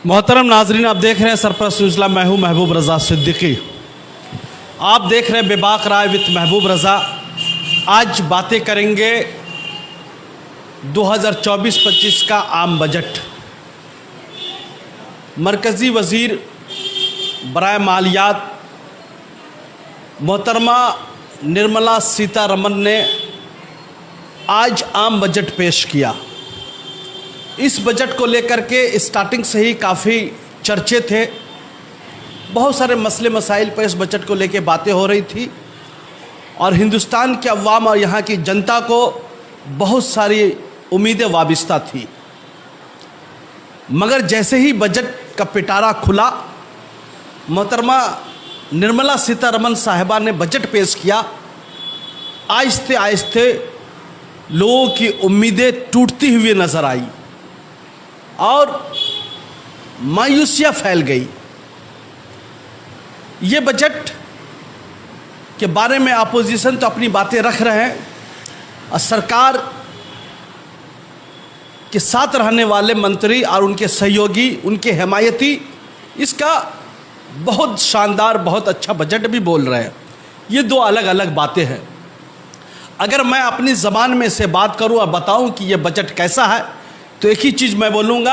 मोहतरम नाजरीन, आप देख रहे हैं सरप्रस्त न्यूज़। मैं हूं महबूब रज़ा सिद्दीकी। आप देख रहे हैं बेबाक राय विद महबूब रज़ा। आज बातें करेंगे 2024-25 का आम बजट। मरकज़ी वज़ीर बराए मालियात मोहतरमा निर्मला सीतारमन ने आज आम बजट पेश किया। इस बजट को लेकर के स्टार्टिंग से ही काफ़ी चर्चे थे। बहुत सारे मसले मसाइल पर इस बजट को लेकर बातें हो रही थी और हिंदुस्तान के अवाम और यहाँ की जनता को बहुत सारी उम्मीदें वाबिस्ता थी। मगर जैसे ही बजट का पिटारा खुला, मोहतरमा निर्मला सीतारमन साहिबा ने बजट पेश किया, आहिस्ते आहिस्ते लोगों की उम्मीदें टूटती हुई नज़र आई और मायूसियाँ फैल गई। ये बजट के बारे में अपोजिशन तो अपनी बातें रख रहे हैं और सरकार के साथ रहने वाले मंत्री और उनके सहयोगी, उनके हिमायती इसका बहुत शानदार, बहुत अच्छा बजट भी बोल रहे हैं। ये दो अलग अलग बातें हैं। अगर मैं अपनी ज़बान में से बात करूं और बताऊं कि ये बजट कैसा है, तो एक ही चीज़ मैं बोलूँगा,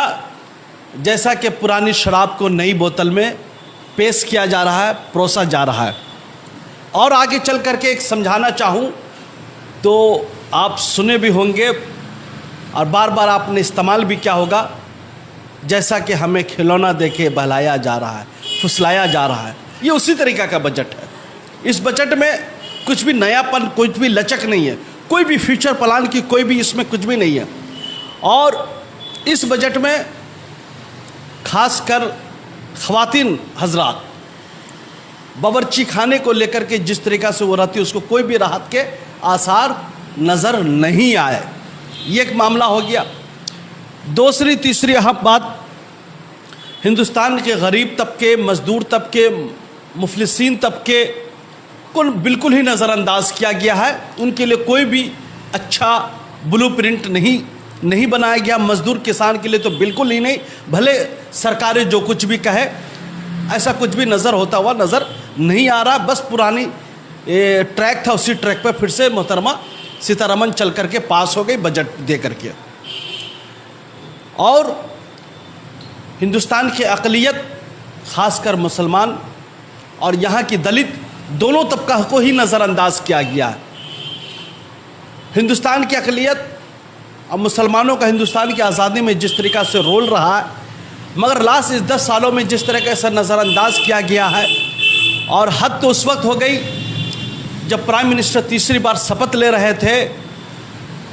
जैसा कि पुरानी शराब को नई बोतल में पेश किया जा रहा है, परोसा जा रहा है। और आगे चल करके एक समझाना चाहूँ तो आप सुने भी होंगे और बार बार आपने इस्तेमाल भी किया होगा, जैसा कि हमें खिलौना देके बहलाया जा रहा है, फुसलाया जा रहा है। ये उसी तरीक़ा का बजट है। इस बजट में कुछ भी नयापन, कुछ भी लचक नहीं है, कोई भी फ्यूचर प्लान की कोई भी इसमें कुछ भी नहीं है। और इस बजट में खासकर ख़वातीन हजरात बावर्ची खाने को लेकर के जिस तरीक़ा से वो रहती है, उसको कोई भी राहत के आसार नज़र नहीं आए। ये एक मामला हो गया। दूसरी तीसरी अहम बात, हिंदुस्तान के गरीब तबके, मज़दूर तबके, मुफलिसीन तबके को बिल्कुल ही नज़रअंदाज किया गया है। उनके लिए कोई भी अच्छा ब्लूप्रिंट नहीं बनाया गया। मज़दूर किसान के लिए तो बिल्कुल ही नहीं। भले सरकारें जो कुछ भी कहे, ऐसा कुछ भी नज़र होता हुआ नज़र नहीं आ रहा। बस पुरानी ट्रैक था, उसी ट्रैक पर फिर से मोहतरमा सीतारमन चल करके पास हो गई बजट दे करके। और हिंदुस्तान की अक़लियत, ख़ासकर मुसलमान और यहाँ की दलित, दोनों तबका को ही नज़रअंदाज किया गया है। हिंदुस्तान की अक़लियत और मुसलमानों का हिंदुस्तान की आज़ादी में जिस तरीक़ा से रोल रहा है, मगर लास्ट इस 10 सालों में जिस तरह से नज़रअंदाज किया गया है, और हद तो उस वक्त हो गई जब प्राइम मिनिस्टर तीसरी बार शपथ ले रहे थे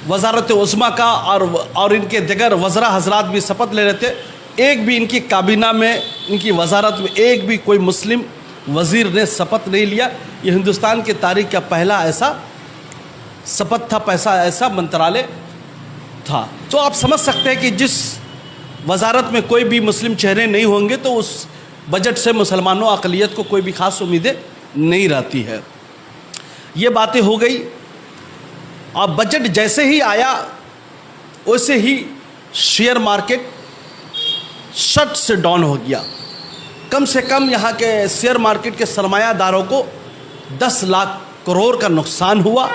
वज़ारत उज़्मा का, और इनके दिगर वज़रा हजरात भी शपथ ले रहे थे। एक भी इनकी काबीना में, इनकी वज़ारत में एक भी कोई मुस्लिम वज़ीर ने शपथ नहीं लिया। ये हिंदुस्तान की तारीख़ का पहला ऐसा शपथ था, ऐसा मंत्रालय था। तो आप समझ सकते हैं कि जिस वज़ारत में कोई भी मुस्लिम चेहरे नहीं होंगे, तो उस बजट से मुसलमानों अक़लियत को कोई भी ख़ास उम्मीदें नहीं रहती है। ये बातें हो गई। और बजट जैसे ही आया वैसे ही शेयर मार्केट शट से डाउन हो गया। कम से कम यहाँ के शेयर मार्केट के सरमायादारों को 10 लाख करोड़ का नुकसान हुआ।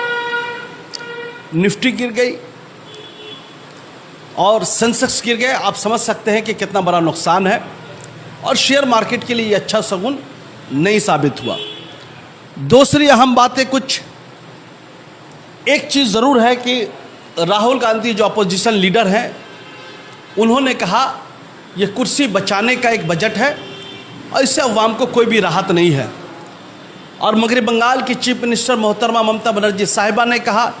निफ्टी गिर गई और सेंसेक्स गिर गए। आप समझ सकते हैं कि कितना बड़ा नुकसान है, और शेयर मार्केट के लिए ये अच्छा शगुन नहीं साबित हुआ। दूसरी अहम बातें कुछ, एक चीज़ ज़रूर है कि राहुल गांधी जो अपोजिशन लीडर हैं, उन्होंने कहा ये कुर्सी बचाने का एक बजट है और इससे अवाम को कोई भी राहत नहीं है। और मगरबी बंगाल की चीफ मिनिस्टर मोहतरमा ममता बनर्जी साहिबा ने कहा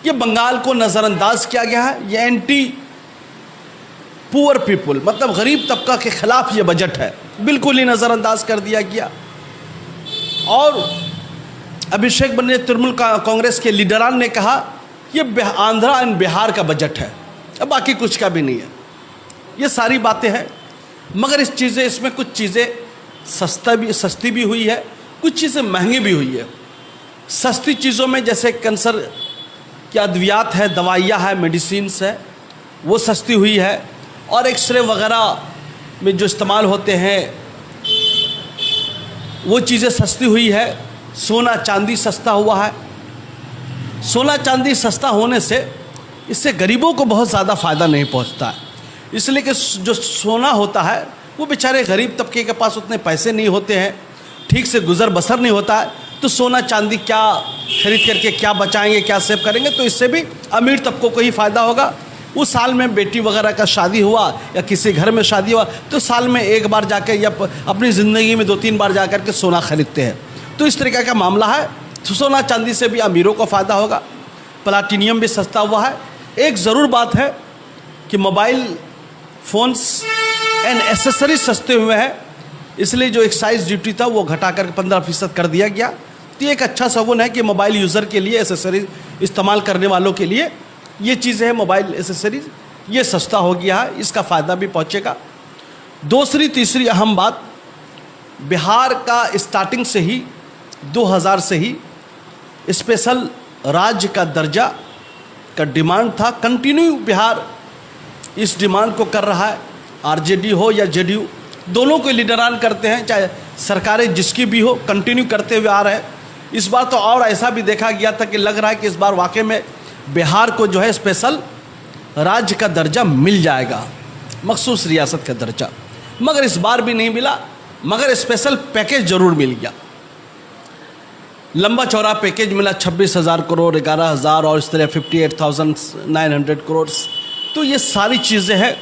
ये बंगाल को नज़रअंदाज किया गया है, ये एंटी पुअर पीपुल, मतलब गरीब तबका के ख़िलाफ़ ये बजट है, बिल्कुल ही नज़रअंदाज कर दिया गया। और अभिषेक बनर्जी तृणमूल कांग्रेस के लीडरान ने कहा ये आंध्रा एंड बिहार का बजट है, अब बाकी कुछ का भी नहीं है। ये सारी बातें हैं, मगर इसमें कुछ चीज़ें सस्ती भी हुई है, कुछ चीज़ें महंगी भी हुई है। सस्ती चीज़ों में जैसे कैंसर की अद्वियात है, दवाइयाँ है, मेडिसिन्स है, वो सस्ती हुई है। और एक्सरे वगैरह में जो इस्तेमाल होते हैं वो चीज़ें सस्ती हुई है। सोना चांदी सस्ता हुआ है। सोना चांदी सस्ता होने से इससे गरीबों को बहुत ज़्यादा फ़ायदा नहीं पहुंचता है, इसलिए कि जो सोना होता है वो बेचारे गरीब तबके के पास उतने पैसे नहीं होते हैं, ठीक से गुजर बसर नहीं होता है, तो सोना चांदी क्या खरीद करके क्या बचाएंगे, क्या सेव करेंगे। तो इससे भी अमीर तबकों को ही फ़ायदा होगा। उस साल में बेटी वगैरह का शादी हुआ या किसी घर में शादी हुआ तो साल में एक बार जाकर या अपनी ज़िंदगी में 2-3 बार जाकर के सोना खरीदते हैं। तो इस तरीके का मामला है। तो सोना चांदी से भी अमीरों को फ़ायदा होगा। प्लाटीनियम भी सस्ता हुआ है। एक ज़रूर बात है कि मोबाइल फ़ोन्स एंड एसेसरीज सस्ते हुए हैं, इसलिए जो एक्साइज ड्यूटी था वो घटा कर 15% कर दिया गया। तो एक अच्छा सगुन है कि मोबाइल यूज़र के लिए, एसेसरीज इस्तेमाल करने वालों के लिए ये चीज़ें हैं, मोबाइल एसेसरीज ये सस्ता हो गया है, इसका फ़ायदा भी पहुँचेगा। दूसरी तीसरी अहम बात, बिहार का स्टार्टिंग से ही 2000 से ही स्पेशल राज्य का दर्जा का डिमांड था। कंटिन्यू बिहार इस डिमांड को कर रहा है। आरजेडी हो या जेडीयू, दोनों को लीडरान करते हैं, चाहे सरकारें जिसकी भी हो, कंटिन्यू करते हुए आ रहे हैं। इस बार तो और ऐसा भी देखा गया था कि लग रहा है कि इस बार वाकई में बिहार को जो है स्पेशल राज्य का दर्जा मिल जाएगा, मखसूस रियासत का दर्जा। मगर इस बार भी नहीं मिला, मगर स्पेशल पैकेज ज़रूर मिल गया। लंबा चौड़ा पैकेज मिला, 26,000 करोड़, 11,000 और इस तरह 58,900 करोड़। तो ये सारी चीज़ें हैं।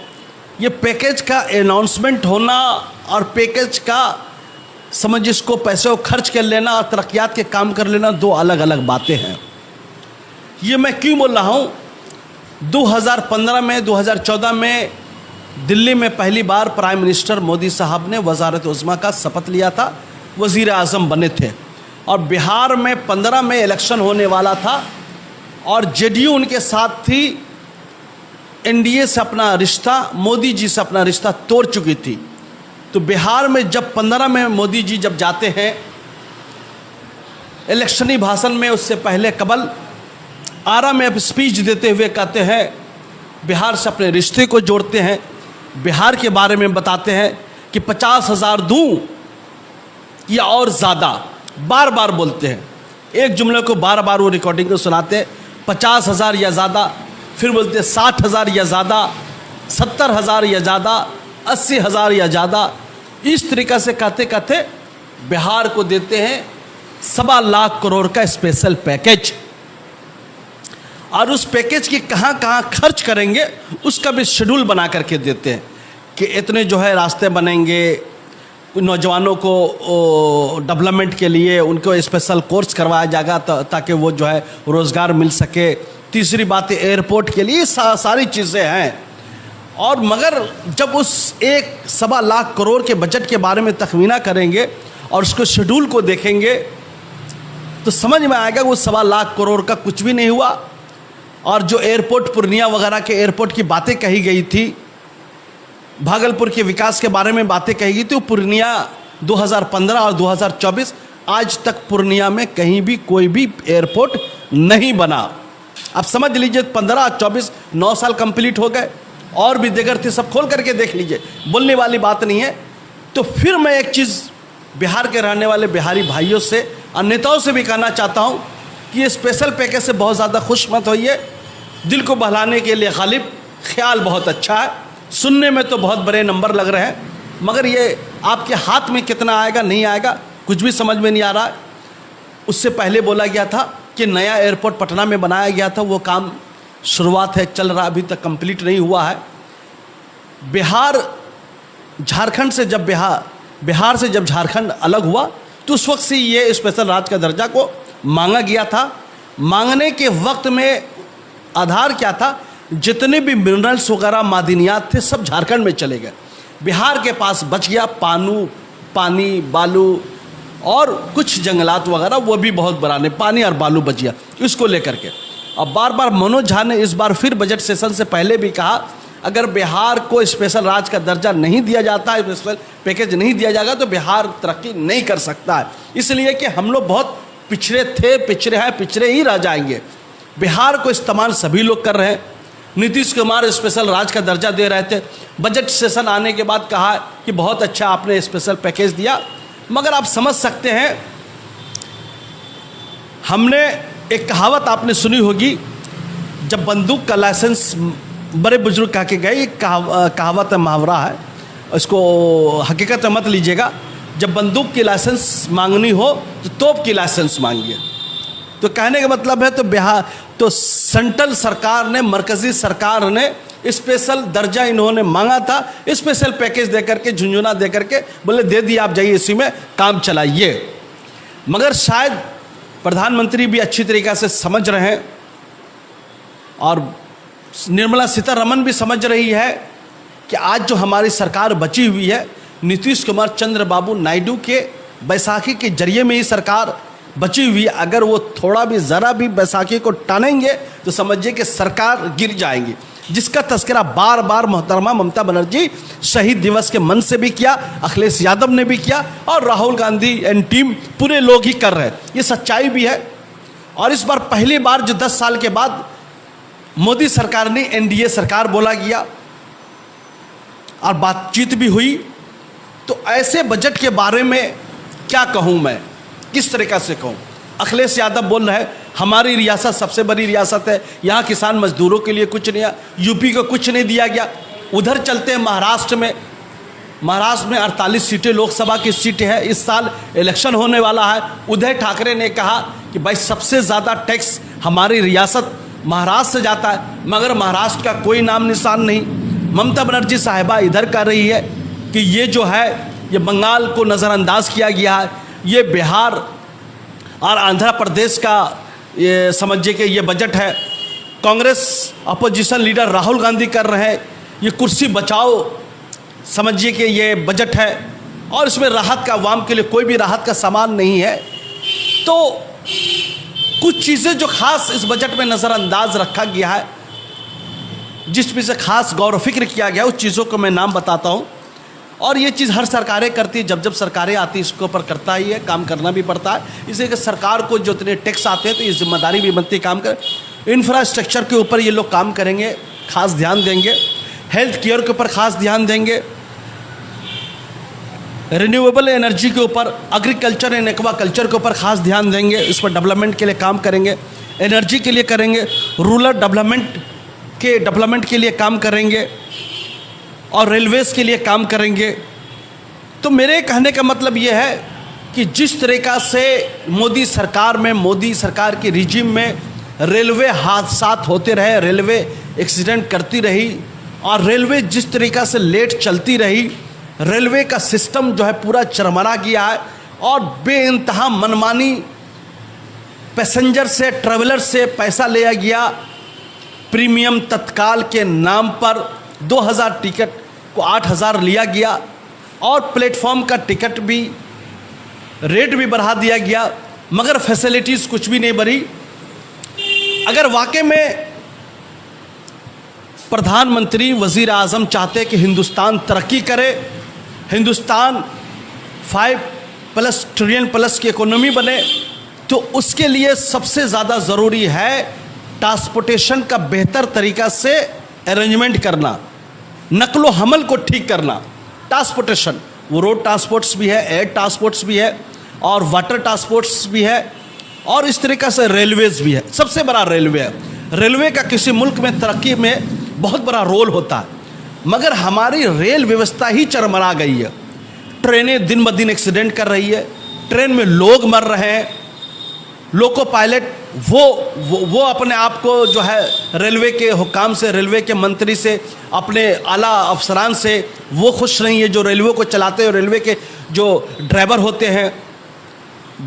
ये पैकेज का अनाउंसमेंट होना और पैकेज का समझ इसको पैसे को खर्च कर लेना और तरक्यात के काम कर लेना दो अलग अलग बातें हैं। ये मैं क्यों बोल रहा हूँ? 2015 में 2014 में दिल्ली में पहली बार प्राइम मिनिस्टर मोदी साहब ने वज़ारत उज़्मा का शपथ लिया था, वज़ीर आज़म बने थे, और बिहार में 15 में इलेक्शन होने वाला था और जेडीयू उनके साथ थी। एनडीए से अपना रिश्ता, मोदी जी से अपना रिश्ता तोड़ चुकी थी। तो बिहार में जब 15 में मोदी जी जब जाते हैं इलेक्शनी भाषण में, उससे पहले कबल आरा में अब स्पीच देते हुए कहते हैं, बिहार से अपने रिश्ते को जोड़ते हैं, बिहार के बारे में बताते हैं कि 50,000 दूं या और ज़्यादा, बार बार बोलते हैं। एक जुमले को बार बार वो रिकॉर्डिंग को सुनाते हैं, 50,000 या ज़्यादा, फिर बोलते हैं 60,000 या ज़्यादा, 70,000 या ज़्यादा, 80,000 या ज़्यादा। इस तरीक़ा से कहते कहते बिहार को देते हैं 1.25 लाख करोड़ का स्पेशल पैकेज। और उस पैकेज की कहाँ कहाँ खर्च करेंगे उसका भी शेड्यूल बना करके देते हैं कि इतने जो है रास्ते बनेंगे, नौजवानों को डेवलपमेंट के लिए उनको स्पेशल कोर्स करवाया जाएगा ताकि वो जो है रोज़गार मिल सके। तीसरी बात है एयरपोर्ट के लिए, सारी चीज़ें हैं। और मगर जब उस 1.25 लाख करोड़ के बजट के बारे में तखमीना करेंगे और उसको शेड्यूल को देखेंगे तो समझ में आएगा वो 1.25 लाख करोड़ का कुछ भी नहीं हुआ। और जो एयरपोर्ट पूर्णिया वगैरह के एयरपोर्ट की बातें कही गई थी, भागलपुर के विकास के बारे में बातें कही गई थी, वो पूर्णिया 2015 और 2024 आज तक पूर्णिया में कहीं भी कोई भी एयरपोर्ट नहीं बना। अब समझ लीजिए 15 और 24 9 साल कंप्लीट हो गए, और भी दिगर थे, सब खोल करके देख लीजिए, बोलने वाली बात नहीं है। तो फिर मैं एक चीज़ बिहार के रहने वाले बिहारी भाइयों से और नेताओं से भी कहना चाहता हूँ कि ये स्पेशल पैकेज से बहुत ज़्यादा खुश मत होइए। दिल को बहलाने के लिए गालिब ख्याल बहुत अच्छा है, सुनने में तो बहुत बड़े नंबर लग रहे हैं, मगर ये आपके हाथ में कितना आएगा नहीं आएगा कुछ भी समझ में नहीं आ रहा है। उससे पहले बोला गया था कि नया एयरपोर्ट पटना में बनाया गया था, वो काम शुरुआत है, चल रहा, अभी तक कंप्लीट नहीं हुआ है। बिहार झारखंड से जब बिहार से जब झारखंड अलग हुआ तो उस वक्त से ये स्पेशल राज्य का दर्जा को मांगा गया था। मांगने के वक्त में आधार क्या था, जितने भी मिनरल्स वगैरह मादनियात थे सब झारखंड में चले गए। बिहार के पास बच गया पानी बालू और कुछ जंगलात वगैरह, वो भी बहुत बराने, पानी और बालू बच गया। इसको लेकर के अब बार बार मनोज झा ने इस बार फिर बजट सेशन से पहले भी कहा, अगर बिहार को स्पेशल राज्य का दर्जा नहीं दिया जाता है, स्पेशल पैकेज नहीं दिया जाएगा तो बिहार तरक्की नहीं कर सकता है। इसलिए कि हम लोग बहुत पिछड़े थे, पिछड़े हैं, पिछड़े ही रह जाएंगे। बिहार को इस्तेमाल सभी लोग कर रहे हैं। नीतीश कुमार स्पेशल राज्य का दर्जा दे रहे थे। बजट सेशन आने के बाद कहा कि बहुत अच्छा आपने स्पेशल पैकेज दिया, मगर आप समझ सकते हैं, हमने एक कहावत आपने सुनी होगी, जब बंदूक का लाइसेंस बड़े बुजुर्ग कह के गए, एक कहावत है, मुहावरा है, इसको हकीकत में मत लीजिएगा। जब बंदूक की लाइसेंस मांगनी हो तो तोप की लाइसेंस मांगिए। तो कहने का मतलब है, तो बिहार तो सेंट्रल सरकार ने, मरकजी सरकार ने स्पेशल दर्जा इन्होंने मांगा था, स्पेशल पैकेज देकर के, झुंझुना देकर के बोले दे दिया, आप जाइए इसी में काम चलाइए। मगर शायद प्रधानमंत्री भी अच्छी तरीक़ा से समझ रहे हैं और निर्मला सीतारमण भी समझ रही है कि आज जो हमारी सरकार बची हुई है, नीतीश कुमार चंद्रबाबू नायडू के बैसाखी के जरिए में ही सरकार बची हुई है। अगर वो थोड़ा भी ज़रा भी बैसाखी को टानेंगे तो समझिए कि सरकार गिर जाएंगी, जिसका तस्करा बार बार मोहतरमा ममता बनर्जी शहीद दिवस के मन से भी किया, अखिलेश यादव ने भी किया और राहुल गांधी एंड टीम पूरे लोग ही कर रहे हैं। ये सच्चाई भी है। और इस बार पहली बार जो 10 साल के बाद मोदी सरकार ने एनडीए सरकार बोला गया और बातचीत भी हुई, तो ऐसे बजट के बारे में क्या कहूँ मैं, किस तरीक़ा से कहूँ। अखिलेश यादव बोल रहे हैं हमारी रियासत सबसे बड़ी रियासत है, यहाँ किसान मजदूरों के लिए कुछ नहीं है, यूपी को कुछ नहीं दिया गया। उधर चलते हैं महाराष्ट्र में 48 सीटें लोकसभा की सीटें हैं, इस साल इलेक्शन होने वाला है। उद्धव ठाकरे ने कहा कि भाई सबसे ज़्यादा टैक्स हमारी रियासत महाराष्ट्र से जाता है, मगर महाराष्ट्र का कोई नाम निशान नहीं। ममता बनर्जी साहिबा इधर कर रही है कि ये जो है ये बंगाल को नज़रअंदाज किया गया है, ये बिहार और आंध्र प्रदेश का ये समझिए कि ये बजट है। कांग्रेस अपोजिशन लीडर राहुल गांधी कर रहे हैं, ये कुर्सी बचाओ समझिए कि ये बजट है और इसमें राहत का, अवाम के लिए कोई भी राहत का सामान नहीं है। तो कुछ चीज़ें जो खास इस बजट में नज़रअंदाज रखा गया है, जिस पे से खास गौर फिक्र किया गया, उस चीज़ों को मैं नाम बताता हूँ। और ये चीज़ हर सरकारें करती है, जब जब सरकारें आती है इसके ऊपर करता ही है, काम करना भी पड़ता है। इसलिए कि सरकार को जो इतने टैक्स आते हैं तो ये जिम्मेदारी भी बनती है काम कर। इंफ्रास्ट्रक्चर के ऊपर ये लोग काम करेंगे, खास ध्यान देंगे, हेल्थ केयर के ऊपर खास ध्यान देंगे, रिन्यूएबल एनर्जी के ऊपर, एग्रीकल्चर एंड एक्वाकल्चर के ऊपर खास ध्यान देंगे, इस पर डेवलपमेंट के लिए काम करेंगे, एनर्जी के लिए करेंगे, रूरल डेवलपमेंट के लिए काम करेंगे और रेलवेज़ के लिए काम करेंगे। तो मेरे कहने का मतलब ये है कि जिस तरीक़ा से मोदी सरकार में, मोदी सरकार के रिजीम में रेलवे हादसा होते रहे, रेलवे एक्सीडेंट करती रही और रेलवे जिस तरीक़ा से लेट चलती रही, रेलवे का सिस्टम जो है पूरा चरमरा गया है और बेइंतहा मनमानी पैसेंजर से, ट्रैवलर से पैसा लिया गया। प्रीमियम तत्काल के नाम पर 2000 टिकट को 8000 लिया गया और प्लेटफॉर्म का टिकट भी रेट भी बढ़ा दिया गया, मगर फैसिलिटीज़ कुछ भी नहीं बढ़ी। अगर वाकई में प्रधानमंत्री, वज़ीर आज़म चाहते कि हिंदुस्तान तरक्की करे, हिंदुस्तान 5+ ट्रिलियन प्लस की इकोनॉमी बने, तो उसके लिए सबसे ज़्यादा ज़रूरी है ट्रांसपोर्टेशन का बेहतर तरीक़ा से अरेंजमेंट करना, नकलो हमल को ठीक करना। ट्रांसपोर्टेशन वो रोड ट्रांसपोर्ट्स भी है, एयर ट्रांसपोर्ट्स भी है और वाटर ट्रांसपोर्ट्स भी है और इस तरीक़ा से रेलवेज़ भी है। सबसे बड़ा रेलवे है। रेलवे का किसी मुल्क में तरक्की में बहुत बड़ा रोल होता है, मगर हमारी रेल व्यवस्था ही चरमरा गई है। ट्रेनें दिन ब दिन एक्सीडेंट कर रही है, ट्रेन में लोग मर रहे हैं, लोको पायलट वो अपने आप को जो है रेलवे के हुकाम से, रेलवे के मंत्री से, अपने आला अफसरान से वो खुश नहीं है जो रेलवे को चलाते हैं, रेलवे के जो ड्राइवर होते हैं।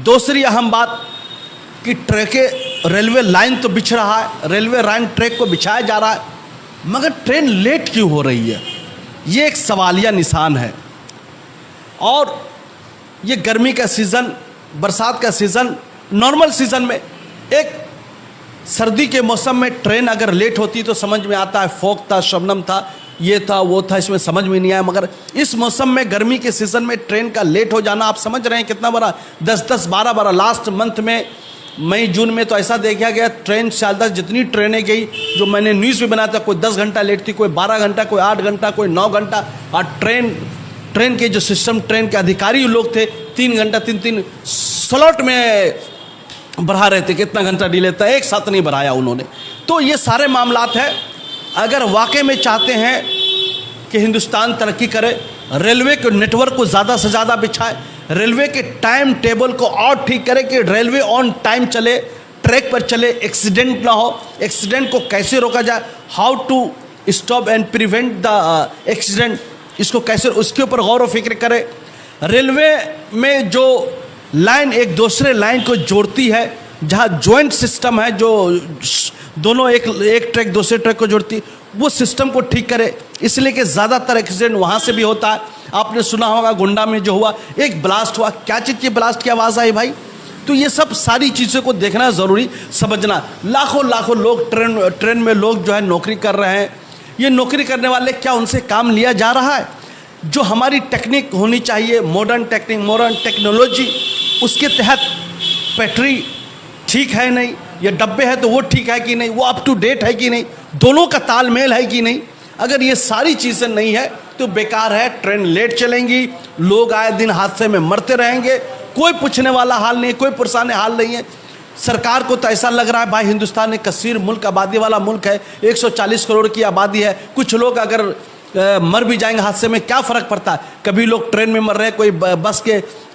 दूसरी अहम बात कि रेलवे लाइन तो बिछ रहा है, रेलवे लाइन ट्रैक को बिछाया जा रहा है, मगर ट्रेन लेट क्यों हो रही है, ये एक सवालिया निशान है। और ये गर्मी का सीज़न, बरसात का सीज़न, नॉर्मल सीज़न में, एक सर्दी के मौसम में ट्रेन अगर लेट होती तो समझ में आता है, फॉग था, शबनम था, ये था वो था, इसमें समझ में नहीं आया। मगर इस मौसम में, गर्मी के सीज़न में ट्रेन का लेट हो जाना, आप समझ रहे हैं कितना बड़ा 10-10, 12-12 लास्ट मंथ में मई जून में तो ऐसा देखा गया ट्रेन चालता, जितनी ट्रेनें गई, जो मैंने न्यूज़ भी बनाया था, कोई 10 घंटा लेट थी, कोई 12 घंटा, कोई 8 घंटा, कोई 9 घंटा। और ट्रेन के जो सिस्टम, ट्रेन के अधिकारी लोग थे, 3 घंटा 3 स्लॉट में बढ़ा रहे थे, कितना घंटा डिले था, एक साथ नहीं बढ़ाया उन्होंने। तो ये सारे मामलात हैं। अगर वाकई में चाहते हैं कि हिंदुस्तान तरक्की करे, रेलवे के नेटवर्क को ज़्यादा से ज़्यादा बिछाए, रेलवे के टाइम टेबल को और ठीक करे कि रेलवे ऑन टाइम चले, ट्रैक पर चले, एक्सीडेंट ना हो। एक्सीडेंट को कैसे रोका जाए, how to stop and prevent the accident, इसको कैसे, उसके ऊपर गौर व फिक्र करे। रेलवे में जो लाइन एक दूसरे लाइन को जोड़ती है, जहाँ जॉइंट सिस्टम है, जो दोनों एक ट्रैक दूसरे ट्रैक को जोड़ती है, वो सिस्टम को ठीक करे, इसलिए कि ज़्यादातर एक्सीडेंट वहाँ से भी होता है। आपने सुना होगा गोंडा में जो हुआ, एक ब्लास्ट हुआ, क्या चीज़ की ब्लास्ट की आवाज़ आई भाई। तो ये सब सारी चीज़ों को देखना ज़रूरी, समझना। लाखों लोग ट्रेन में लोग जो है नौकरी कर रहे हैं। ये नौकरी करने वाले, क्या उनसे काम लिया जा रहा है? जो हमारी टेक्निक होनी चाहिए, मॉडर्न टेक्निक, मॉडर्न टेक्नोलॉजी, उसके तहत पटरी ठीक है नहीं, या डब्बे है तो वो ठीक है कि नहीं, वो अप टू डेट है कि नहीं, दोनों का तालमेल है कि नहीं। अगर ये सारी चीज़ें नहीं है तो बेकार है, ट्रेन लेट चलेंगी, लोग आए दिन हादसे में मरते रहेंगे, कोई पूछने वाला हाल नहीं है, कोई पुरसाने हाल नहीं है। सरकार को तो ऐसा लग रहा है भाई हिंदुस्तान एक कसीर मुल्क, आबादी वाला मुल्क है, 140 करोड़ की आबादी है, कुछ लोग अगर मर भी जाएंगे हादसे में क्या फ़र्क पड़ता है। कभी लोग ट्रेन में मर रहे हैं,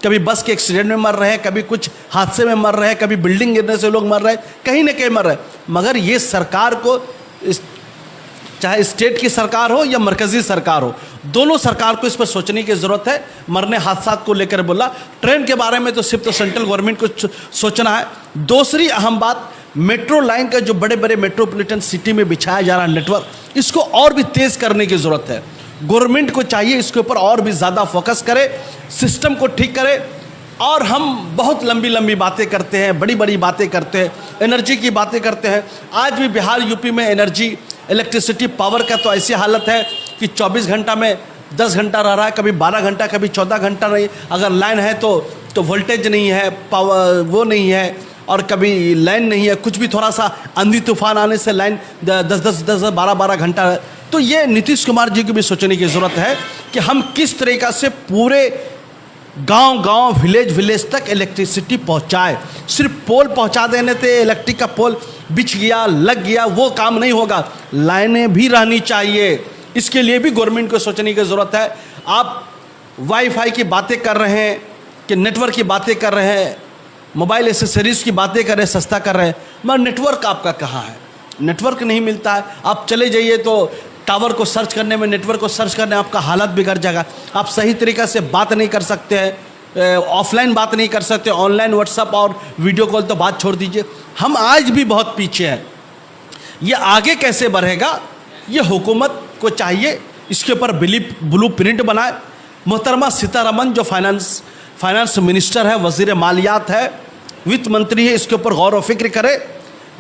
कभी बस के एक्सीडेंट में मर रहे हैं, कभी कुछ हादसे में मर रहे हैं, कभी बिल्डिंग गिरने से लोग मर रहे हैं, कहीं ना कहीं मर रहे हैं। मगर ये सरकार को, चाहे स्टेट की सरकार हो या मरकज़ी सरकार हो, दोनों सरकार को इस पर सोचने की ज़रूरत है। मरने हादसा को लेकर बोला, ट्रेन के बारे में तो सिर्फ तो सेंट्रल गवर्नमेंट को सोचना है। दूसरी अहम बात, मेट्रो लाइन का जो बड़े बड़े मेट्रोपॉलिटन सिटी में बिछाया जा रहा है नेटवर्क, इसको और भी तेज़ करने की ज़रूरत है। गवर्नमेंट को चाहिए इसके ऊपर और भी ज़्यादा फोकस करे, सिस्टम को ठीक करे। और हम बहुत लंबी लंबी बातें करते हैं, बड़ी बड़ी बातें करते हैं, एनर्जी की बातें करते हैं। आज भी बिहार यूपी में एनर्जी, इलेक्ट्रिसिटी, पावर का तो ऐसी हालत है कि 24 घंटा में 10 घंटा रह रहा है, कभी 12 घंटा, कभी 14 घंटा नहीं। अगर लाइन है तो वोल्टेज नहीं है, पावर वो नहीं है, और कभी लाइन नहीं है, कुछ भी थोड़ा सा आंधी तूफान आने से लाइन 10 12 घंटा। तो ये नीतीश कुमार जी को भी सोचने की ज़रूरत है कि हम किस तरीक़ा से पूरे गांव विलेज तक इलेक्ट्रिसिटी पहुंचाए। सिर्फ पोल पहुंचा देने से इलेक्ट्रिक का पोल बिछ गया, लग गया, वो काम नहीं होगा, लाइनें भी रहनी चाहिए। इसके लिए भी गवर्नमेंट को सोचने की ज़रूरत है। आप वाईफाई की बातें कर रहे हैं, कि नेटवर्क की बातें कर रहे हैं, मोबाइल एसेसरीज़ की बातें कर रहे हैं, सस्ता कर रहे हैं, मगर नेटवर्क आपका कहाँ है? नेटवर्क नहीं मिलता है। आप चले जाइए तो टावर को सर्च करने में, नेटवर्क को सर्च करने में आपका हालत बिगड़ जाएगा। आप सही तरीक़े से बात नहीं कर सकते हैं, ऑफलाइन बात नहीं कर सकते, ऑनलाइन व्हाट्सअप और वीडियो कॉल तो बात छोड़ दीजिए। हम आज भी बहुत पीछे हैं। ये आगे कैसे बढ़ेगा, ये हुकूमत को चाहिए इसके ऊपर ब्लू प्रिंट बनाए। मोहतरमा सीतारमन जो फाइनेंस मिनिस्टर है, वज़ीर मालियात है, वित्त मंत्री है, इसके ऊपर गौर व फिक्र करे।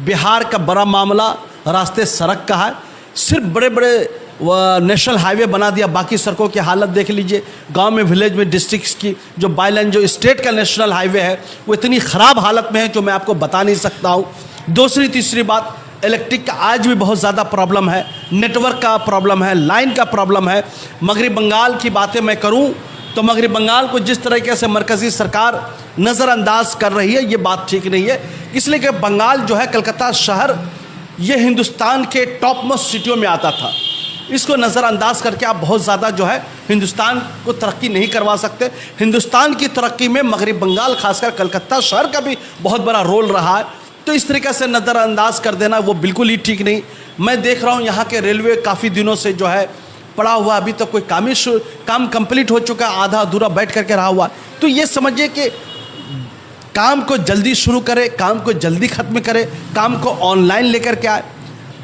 बिहार का बड़ा मामला रास्ते सड़क का है। सिर्फ बड़े बड़े नेशनल हाईवे बना दिया, बाकी सड़कों की हालत देख लीजिए। गांव में, विलेज में, डिस्ट्रिक्ट्स की जो बाईलाइन, जो स्टेट का नेशनल हाईवे है, वो इतनी ख़राब हालत में है जो मैं आपको बता नहीं सकता हूँ। दूसरी तीसरी बात, इलेक्ट्रिक का आज भी बहुत ज़्यादा प्रॉब्लम है, नेटवर्क का प्रॉब्लम है, लाइन का प्रॉब्लम है। मगरबी बंगाल की बातें मैं करूँ तो मगरबी बंगाल को जिस तरीके से मरकज़ी सरकार नज़रअंदाज कर रही है, ये बात ठीक नहीं है। इसलिए कि बंगाल जो है, कलकत्ता शहर, ये हिंदुस्तान के टॉप मोस्ट सिटियों में आता था। इसको नज़रअंदाज करके आप बहुत ज़्यादा जो है हिंदुस्तान को तरक्की नहीं करवा सकते। हिंदुस्तान की तरक्की में मगरबी बंगाल, खासकर कलकत्ता शहर का भी बहुत बड़ा रोल रहा है। तो इस तरीक़े से नज़रअंदाज कर देना वो बिल्कुल ही ठीक नहीं। मैं देख रहा हूँ यहाँ के रेलवे काफ़ी दिनों से जो है पड़ा हुआ, अभी तक कोई काम कंप्लीट हो चुका, आधा अधूरा बैठ करके रहा हुआ। तो ये समझिए कि काम को जल्दी शुरू करे, काम को जल्दी ख़त्म करे, काम को ऑनलाइन लेकर के आए।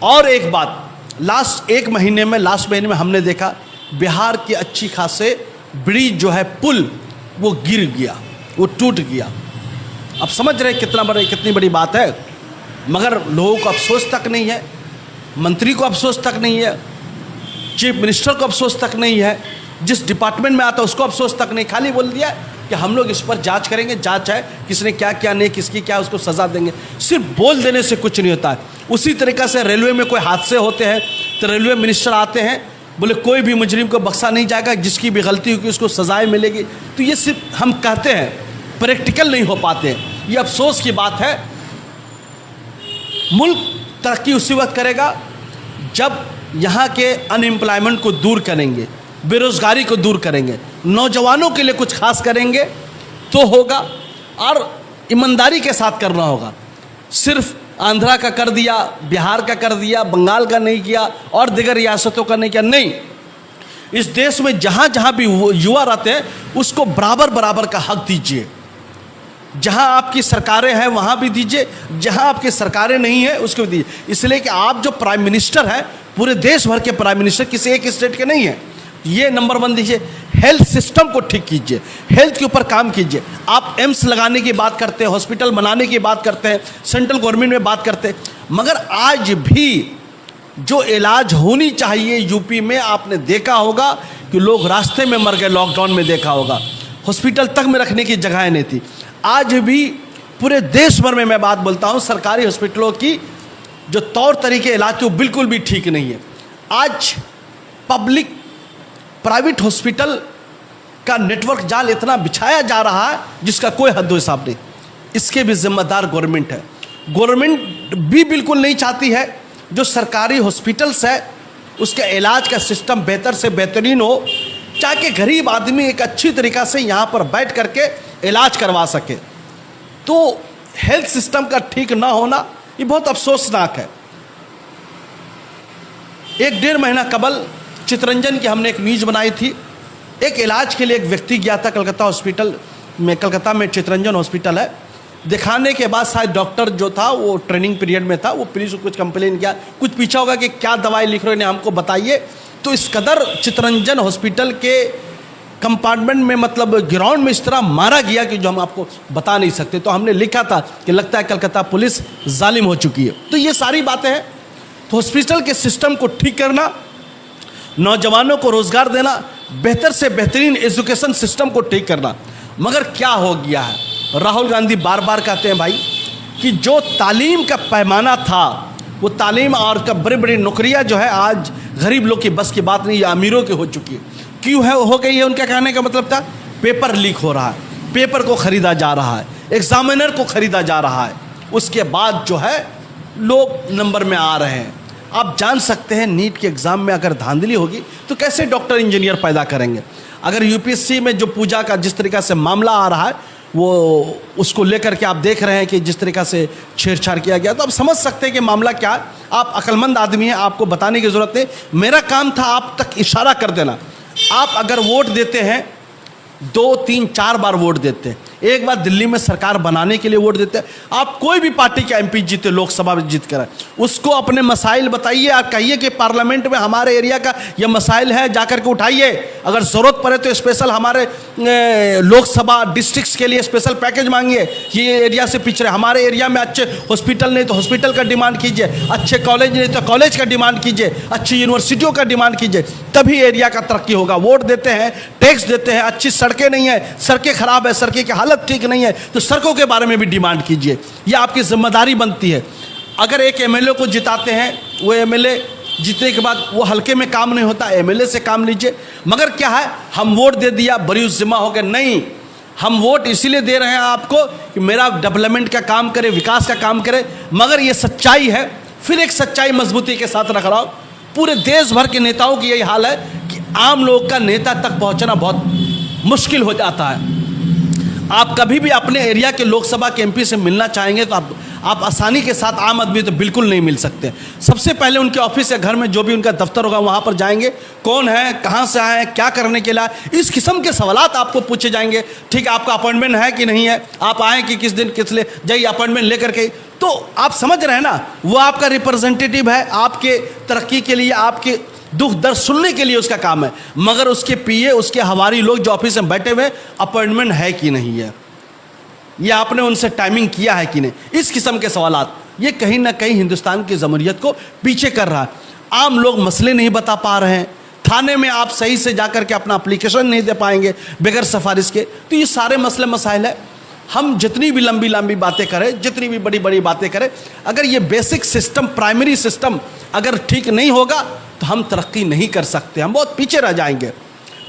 और एक बात, लास्ट महीने में हमने देखा बिहार की अच्छी खासे ब्रिज जो है, पुल, वो गिर गया, वो टूट गया। अब समझ रहे कितनी बड़ी बात है। मगर लोगों को अफसोस तक नहीं है, मंत्री को अफसोस तक नहीं है, चीफ मिनिस्टर को अफसोस तक नहीं है, जिस डिपार्टमेंट में आता है उसको अफसोस तक नहीं। खाली बोल दिया कि हम लोग इस पर जांच करेंगे, जांच है किसने क्या क्या नहीं, किसकी क्या, उसको सज़ा देंगे। सिर्फ बोल देने से कुछ नहीं होता है। उसी तरीक़ा से रेलवे में कोई हादसे होते हैं तो रेलवे मिनिस्टर आते हैं, बोले कोई भी मुजरिम को बख्शा नहीं जाएगा, जिसकी भी गलती होगी उसको सजाएं मिलेगी। तो ये सिर्फ हम कहते हैं, प्रैक्टिकल नहीं हो पाते हैं। ये अफसोस की बात है। मुल्क तरक्की उसी वक्त करेगा जब यहाँ के अनएम्प्लॉयमेंट को दूर करेंगे, बेरोज़गारी को दूर करेंगे, नौजवानों के लिए कुछ खास करेंगे तो होगा, और ईमानदारी के साथ करना होगा। सिर्फ आंध्रा का कर दिया, बिहार का कर दिया, बंगाल का नहीं किया और दिगर रियासतों का नहीं किया, नहीं। इस देश में जहाँ जहाँ भी युवा रहते हैं उसको बराबर बराबर का हक दीजिए। जहाँ आपकी सरकारें हैं वहाँ भी दीजिए, जहाँ आपकी सरकारें नहीं हैं उसको भी दीजिए। इसलिए कि आप जो प्राइम मिनिस्टर हैं, पूरे देश भर के प्राइम मिनिस्टर, किसी एक स्टेट के नहीं हैं। ये नंबर 1 दीजिए। हेल्थ सिस्टम को ठीक कीजिए, हेल्थ के ऊपर काम कीजिए। आप एम्स लगाने की बात करते हैं, हॉस्पिटल बनाने की बात करते हैं, सेंट्रल गवर्नमेंट में बात करते हैं, मगर आज भी जो इलाज होनी चाहिए यूपी में, आपने देखा होगा कि लोग रास्ते में मर गए। लॉकडाउन में देखा होगा, हॉस्पिटल तक में रखने की जगह नहीं थी। आज भी पूरे देश भर में मैं बात बोलता हूँ, सरकारी हॉस्पिटलों की जो तौर तरीके इलाज के वो बिल्कुल भी ठीक नहीं है। आज पब्लिक प्राइवेट हॉस्पिटल का नेटवर्क जाल इतना बिछाया जा रहा है जिसका कोई हद हिसाब नहीं। इसके भी जिम्मेदार गवर्नमेंट है। गवर्नमेंट भी बिल्कुल नहीं चाहती है जो सरकारी हॉस्पिटल्स है उसका इलाज का सिस्टम बेहतर से बेहतरीन हो, ताकि गरीब आदमी एक अच्छी तरीक़ा से यहाँ पर बैठ करके इलाज करवा सके। तो हेल्थ सिस्टम का ठीक ना होना ये बहुत अफसोसनाक है। 1-1.5 महीना कबल चितरंजन की हमने एक न्यूज़ बनाई थी। एक इलाज के लिए एक व्यक्ति गया था कलकत्ता हॉस्पिटल में, कलकत्ता में चितरंजन हॉस्पिटल है। दिखाने के बाद शायद डॉक्टर जो था वो ट्रेनिंग पीरियड में था, वो पुलिस को कुछ कंप्लेन किया, कुछ पूछा होगा कि क्या दवाई लिख रहे हो, हमको बताइए। तो इस कदर चितरंजन हॉस्पिटल के कंपार्टमेंट में, मतलब ग्राउंड में इस तरह मारा गया कि जो हम आपको बता नहीं सकते। तो हमने लिखा था कि लगता है कलकत्ता पुलिस जालिम हो चुकी है। तो ये सारी बातें हैं। तो हॉस्पिटल के सिस्टम को ठीक करना, नौजवानों को रोज़गार देना, बेहतर से बेहतरीन एजुकेशन सिस्टम को ठीक करना। मगर क्या हो गया है, राहुल गांधी बार बार कहते हैं भाई कि जो तालीम का पैमाना था वो तालीम और का बड़ी बड़ी नौकरियां जो है आज गरीब लोग की बस की बात नहीं, ये अमीरों की हो चुकी है। क्यों है हो गई है? उनका कहने का मतलब था पेपर लीक हो रहा है, पेपर को ख़रीदा जा रहा है, एग्जामिनर को ख़रीदा जा रहा है, उसके बाद जो है लोग नंबर में आ रहे हैं। आप जान सकते हैं नीट के एग्ज़ाम में अगर धांधली होगी तो कैसे डॉक्टर इंजीनियर पैदा करेंगे। अगर यूपीएससी में जो पूजा का जिस तरीक़ा से मामला आ रहा है वो उसको लेकर के आप देख रहे हैं कि जिस तरीक़ा से छेड़छाड़ किया गया, तो आप समझ सकते हैं कि मामला क्या है। आप अक्लमंद आदमी हैं, आपको बताने की ज़रूरत नहीं। मेरा काम था आप तक इशारा कर देना। आप अगर वोट देते हैं 2, 3, 4 बार वोट देते हैं, एक बार दिल्ली में सरकार बनाने के लिए वोट देते हैं। आप कोई भी पार्टी का एमपी जीते, लोकसभा में जीत कर, उसको अपने मसाइल बताइए। आप कहिए कि पार्लियामेंट में हमारे एरिया का ये मसाइल है, जाकर के उठाइए। अगर ज़रूरत पड़े तो स्पेशल हमारे लोकसभा डिस्ट्रिक्ट्स के लिए स्पेशल पैकेज मांगिए। ये एरिया से पिछड़े, हमारे एरिया में अच्छे हॉस्पिटल नहीं तो हॉस्पिटल का डिमांड कीजिए, अच्छे कॉलेज नहीं तो कॉलेज का डिमांड कीजिए, अच्छी यूनिवर्सिटियों का डिमांड कीजिए, तभी एरिया का तरक्की होगा। वोट देते हैं, टैक्स देते हैं, अच्छी सड़कें नहीं है, सड़कें खराब है, सड़कें की हालत ठीक नहीं है, तो सड़कों के बारे में भी डिमांड कीजिए। यह आपकी जिम्मेदारी बनती है। अगर एक एमएलए को जिताते हैं, वो एमएलए जीतने के बाद वो हल्के में काम नहीं होता, एमएलए से काम लीजिए। मगर क्या है, हम वोट दे दिया बड़ी जिम्मा हो गया, नहीं। हम वोट इसीलिए दे रहे हैं आपको कि मेरा डेवलपमेंट का काम करे, विकास का काम करे। मगर ये सच्चाई है। फिर एक सच्चाई मजबूती के साथ रख रहा हूँ, पूरे देश भर के नेताओं की यही हाल है कि आम लोग का नेता तक पहुँचना बहुत मुश्किल हो जाता है। आप कभी भी अपने एरिया के लोकसभा के एमपी से मिलना चाहेंगे तो आप आसानी के साथ, आम आदमी तो बिल्कुल नहीं मिल सकते। सबसे पहले उनके ऑफिस या घर में जो भी उनका दफ्तर होगा वहाँ पर जाएंगे, कौन है, कहाँ से आए हैं, क्या करने के लिए, इस किस्म के सवालात आपको पूछे जाएंगे। ठीक है, आपका अपॉइंटमेंट है कि नहीं है, आप आए कि किस दिन किस लिए, जाइए अपॉइंटमेंट लेकर के। तो आप समझ रहे हैं ना, वो आपका रिप्रेजेंटेटिव है, आपके तरक्की के लिए, आपके दुख दर्द सुनने के लिए उसका काम है। मगर उसके पीए, उसके हवारी लोग जो ऑफिस में बैठे हुए, अपॉइंटमेंट है कि नहीं है, या आपने उनसे टाइमिंग किया है कि नहीं, इस किस्म के सवालात ये कहीं ना कहीं हिंदुस्तान की जमहूरियत को पीछे कर रहा है। आम लोग मसले नहीं बता पा रहे हैं, थाने में आप सही से जाकर के अपना एप्लीकेशन नहीं दे पाएंगे बगैर सिफारिश के। तो ये सारे मसले मसाइल है। हम जितनी भी लंबी लंबी बातें करें, जितनी भी बड़ी बड़ी बातें करें, अगर ये बेसिक सिस्टम, प्राइमरी सिस्टम अगर ठीक नहीं होगा तो हम तरक्की नहीं कर सकते, हम बहुत पीछे रह जाएंगे।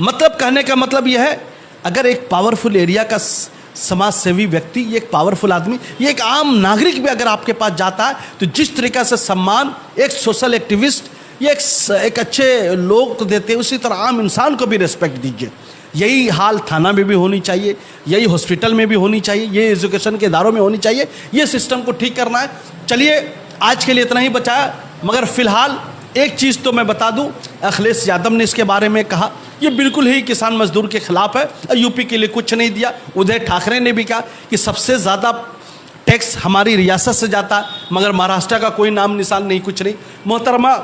मतलब कहने का मतलब यह है, अगर एक पावरफुल एरिया का समाज सेवी व्यक्ति, ये एक पावरफुल आदमी, ये एक आम नागरिक भी अगर आपके पास जाता है तो जिस तरीक़ा से सम्मान एक सोशल एक्टिविस्ट, ये एक अच्छे लोग को देते हैं, उसी तरह आम इंसान को भी रिस्पेक्ट दीजिए। यही हाल थाना में भी होनी चाहिए, यही हॉस्पिटल में भी होनी चाहिए, ये एजुकेशन के इदारों में होनी चाहिए। ये सिस्टम को ठीक करना है। चलिए आज के लिए इतना ही बचाया, मगर फ़िलहाल एक चीज़ तो मैं बता दूं, अखिलेश यादव ने इसके बारे में कहा, ये बिल्कुल ही किसान मजदूर के खिलाफ है। यूपी के लिए कुछ नहीं दिया। उदय ठाकरे ने भी कहा कि सबसे ज़्यादा टैक्स हमारी रियासत से जाता है, मगर महाराष्ट्र का कोई नाम निशान नहीं, कुछ नहीं। मोहतरमा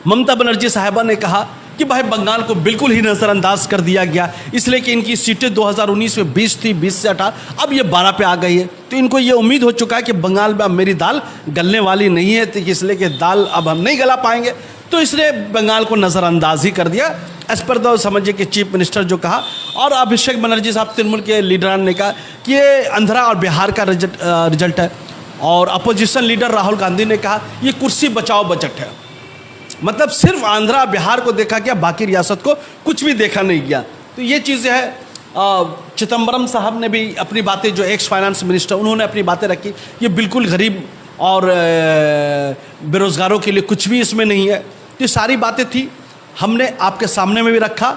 ममता बनर्जी साहिबा ने कहा कि भाई बंगाल को बिल्कुल ही नज़रअंदाज कर दिया गया, इसलिए कि इनकी सीटें 2019 में 20 थी, 20 से 18, अब ये 12 पे आ गई है। तो इनको ये उम्मीद हो चुका है कि बंगाल में अब मेरी दाल गलने वाली नहीं है, तो इसलिए कि दाल अब हम नहीं गला पाएंगे, तो इसलिए बंगाल को नज़रअंदाज ही कर दिया। एज पर द समझिए कि चीफ मिनिस्टर जो कहा, और अभिषेक बनर्जी साहब तृणमूल के लीडरान ने कहा कि ये आंध्रा और बिहार का रिजल्ट है, और अपोजिशन लीडर राहुल गांधी ने कहा ये कुर्सी बचाओ बजट है। मतलब सिर्फ आंध्रा बिहार को देखा गया, बाकी रियासत को कुछ भी देखा नहीं गया। तो ये चीज़ें हैं। चिदम्बरम साहब ने भी अपनी बातें, जो एक्स फाइनेंस मिनिस्टर, उन्होंने अपनी बातें रखी। ये बिल्कुल गरीब और बेरोज़गारों के लिए कुछ भी इसमें नहीं है। तो ये सारी बातें थी, हमने आपके सामने में भी रखा।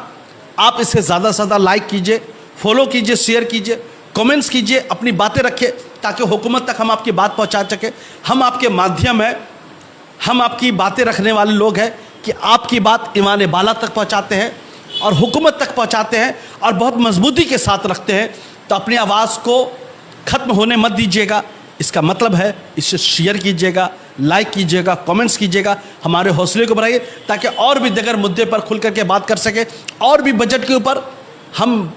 आप इसे ज़्यादा से ज़्यादा लाइक कीजिए, फॉलो कीजिए, शेयर कीजिए, कमेंट्स कीजिए, अपनी बातें रखिए, ताकि हुकूमत तक हम आपकी बात पहुँचा सकें। हम आपके माध्यम है, हम आपकी बातें रखने वाले लोग हैं कि आपकी बात ईमान बाला तक पहुंचाते हैं और हुकूमत तक पहुंचाते हैं, और बहुत मजबूती के साथ रखते हैं। तो अपनी आवाज़ को ख़त्म होने मत दीजिएगा। इसका मतलब है इसे शेयर कीजिएगा, लाइक कीजिएगा, कमेंट्स कीजिएगा, हमारे हौसले को बढ़ाइए, ताकि और भी दीगर मुद्दे पर खुल करके बात कर सके। और भी बजट के ऊपर हम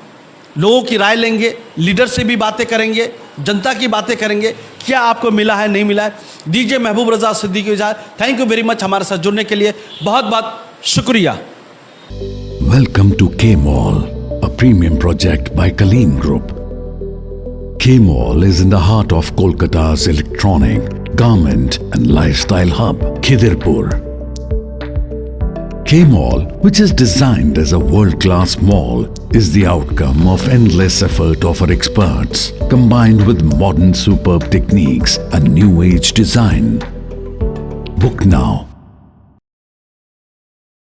लोगों की राय लेंगे, लीडर से भी बातें करेंगे, जनता की बातें करेंगे, क्या आपको मिला है, नहीं मिला है। दीजिए महबूब रजा सिद्दीकी इजाज़त। थैंक यू वेरी मच हमारे साथ जुड़ने के लिए, बहुत बहुत शुक्रिया। Welcome to K-Mall, a premium project by Kaleen Group. K-Mall is in the heart of Kolkata's electronic, garment and lifestyle hub, Khidirpur. K-Mall, which is designed as a world-class mall, is the outcome of endless effort of our experts, combined with modern superb techniques and new age design. Book now